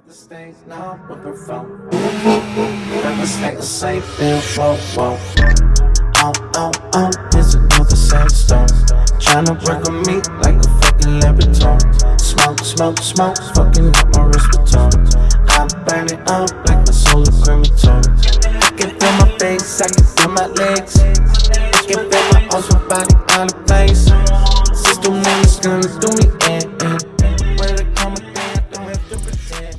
The stage now with the phone. Never stay the same bill. Whoa, whoa. Here's another sad stone. Tryna work on me like a fucking Louboutin. Smoke, fucking up my respiratory. I burn it up like my solar crematory. I can feel my face, I can feel my legs. I can feel my arms, my body out of place. System niggas gonna do me in. When it come a thing, I don't have to pretend.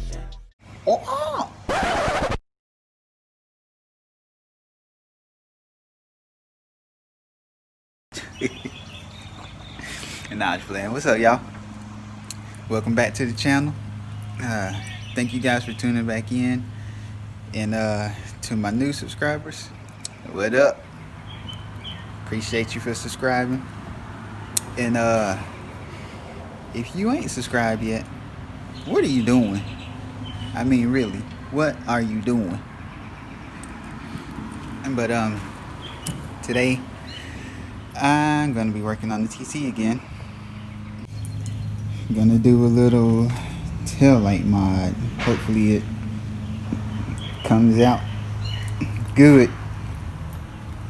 Nah, just playing. What's up, y'all? Welcome back to the channel. Thank you guys for tuning back in. And to my new subscribers, what up? Appreciate you for subscribing. And if you ain't subscribed yet, what are you doing? I mean, really, what are you doing? But today I'm gonna be working on the TC again. Gonna do a little tail light mod. Hopefully it comes out good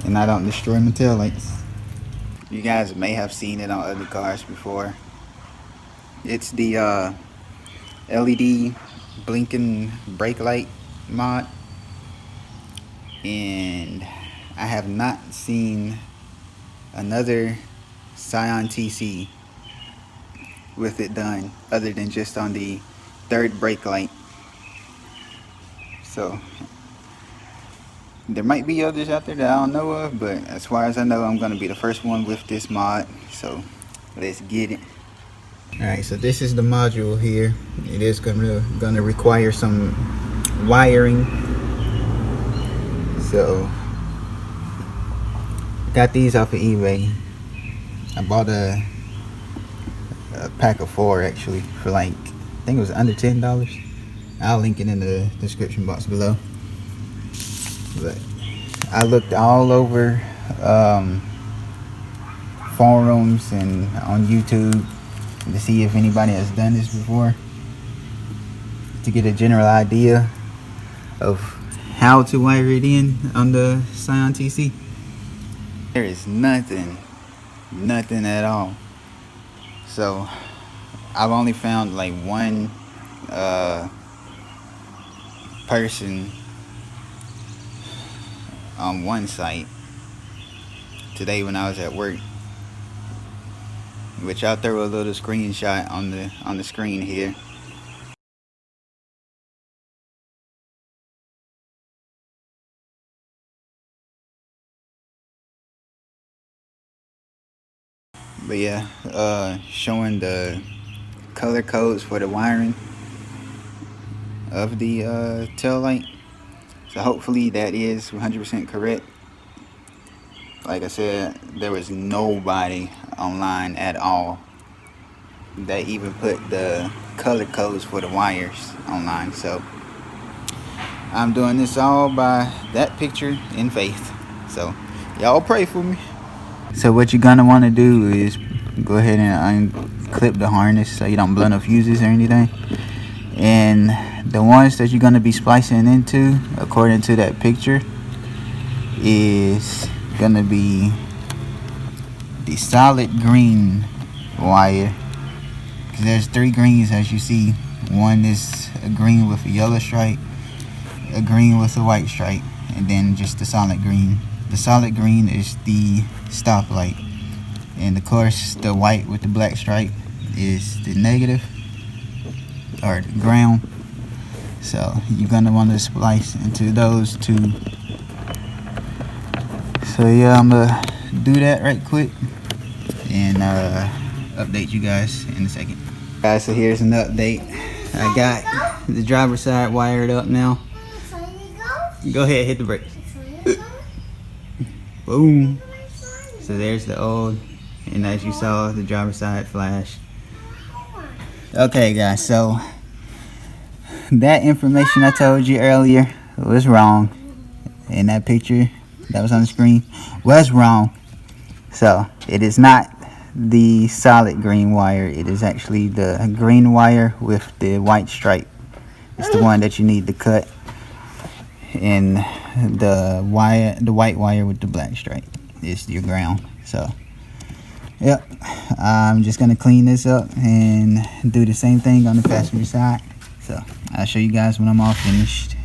and I don't destroy my tail lights. You guys may have seen it on other cars before. It's the LED blinking brake light mod, and I have not seen another Scion TC with it done other than just on the third brake light. So there might be others out there that I don't know of, but as far as I know, I'm going to be the first one with this mod. So let's get it. Alright, so this is the module here. It is gonna require some wiring. So got these off of eBay. I bought a pack of 4 actually for like, I think it was under $10. I'll link it in the description box below. But I looked all over forums and on YouTube to see if anybody has done this before, to get a general idea of how to wire it in on the Scion TC. There is nothing at all. So I've only found like one person on one site today when I was at work, which I'll throw a little screenshot on the screen here. But yeah, showing the color codes for the wiring of the tail light. So hopefully that is 100% correct. Like I said, there was nobody online at all that even put the color codes for the wires online. So I'm doing this all by that picture in faith. So y'all pray for me. So what you're gonna want to do is go ahead and unclip the harness so you don't blow no fuses or anything. And the ones that you're gonna be splicing into, according to that picture, is gonna be the solid green wire. Cause there's 3 greens, as you see. One is a green with a yellow stripe, a green with a white stripe, and then just the solid green. The solid green is the stoplight, and of course the white with the black stripe is the negative, or the ground. So you're gonna want to splice into those 2. So yeah, I'm gonna do that right quick and update you guys in a second. Guys, so here's an update. I got the driver's side wired up now. Go ahead, hit the brake. Boom. So there's the old, and as you saw, the driver's side flash. Okay guys, so that information I told you earlier was wrong. In that picture that was on the screen was wrong. So it is not the solid green wire. It is actually the green wire with the white stripe. It's the one that you need to cut, and the white wire with the black stripe is your ground. So yep, I'm just gonna clean this up and do the same thing on the passenger side. So I'll show you guys when I'm all finished.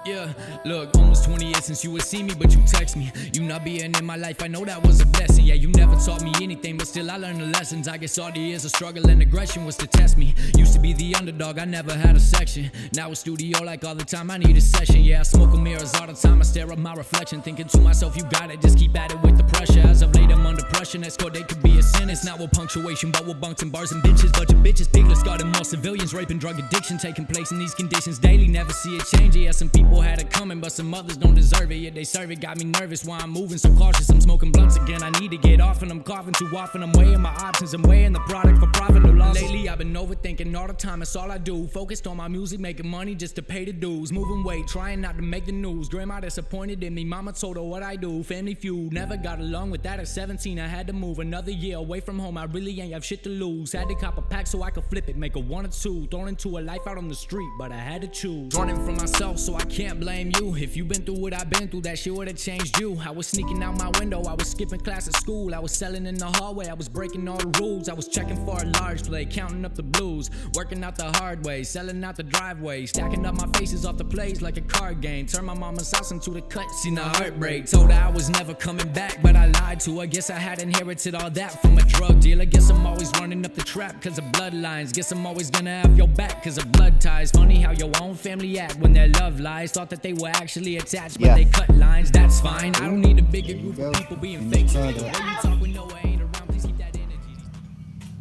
Yeah, look, almost 20 years since you would see me, but you text me. You not being in my life, I know that was a blessing. Yeah, you never taught me anything, but still I learned the lessons. I guess all the years of struggle and aggression was to test me. Used to be the underdog, I never had a section. Now a studio like all the time, I need a session. Yeah, I smoke mirrors all the time, I stare at my reflection, thinking to myself, you got it, just keep at it with the pressure. As of late, I'm under pressure, next court date could be a sentence. Not with punctuation, but with bunks and bars and benches. Bunch of bitches, piglets, got more civilians, rape and drug addiction taking place in these conditions daily. Never see it change. Yeah, some people had it coming, but some others don't deserve it. Yeah, they serve it, got me nervous while I'm moving so cautious. I'm smoking blunts again, I need to get off, and I'm coughing too often. I'm weighing my options, I'm weighing the product for profit or loss. Lately I've been overthinking all the time, it's all I do. Focused on my music, making money just to pay the dues. Moving weight, trying not to make the news. Grandma disappointed in me, mama told her what I do. Family feud, never got along with that. At 17 I had to move another year away from home. I really ain't have shit to lose. Had to cop a pack so I could flip it, make a 1 or 2. Thrown into a life out on the street, but I had to choose. Running from myself, so I can't blame you. If you been through what I've been through, that shit would've changed you. I was sneaking out my window, I was skipping class at school. I was selling in the hallway, I was breaking all the rules. I was checking for a large play, counting up the blues. Working out the hard way, selling out the driveway. Stacking up my faces off the plays like a card game. Turn my mama's house into the cut, seen the heartbreak. Told her I was never coming back, but I lied to her. Guess I had inherited all that from a drug dealer. Guess I'm always running up the trap cause of bloodlines. Guess I'm always gonna have your back cause of blood ties. Funny how your own family act when their love lies. Thought that they were actually attached, but they cut lines. That's fine, I don't need a bigger group of people being fake. So the way you talk when Noah ain't around, please keep that energy.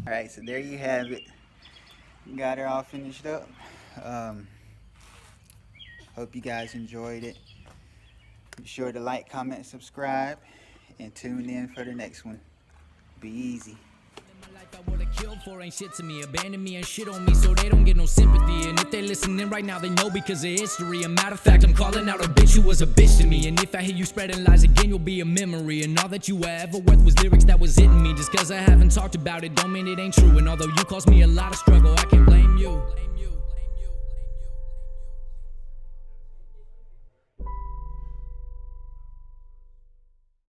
Alright, so there you have it. Got her all finished up. Hope you guys enjoyed it. Be sure to like, comment, subscribe, and tune in for the next one. Be easy. I would've killed for ain't shit to me. Abandon me and shit on me so they don't get no sympathy. And if they listening right now, they know because of history. A matter of fact, I'm calling out a bitch who was a bitch to me. And if I hear you spreading lies again, you'll be a memory. And all that you were ever worth was lyrics that was hitting me. Just cause I haven't talked about it don't mean it ain't true. And although you caused me a lot of struggle, I can't blame you.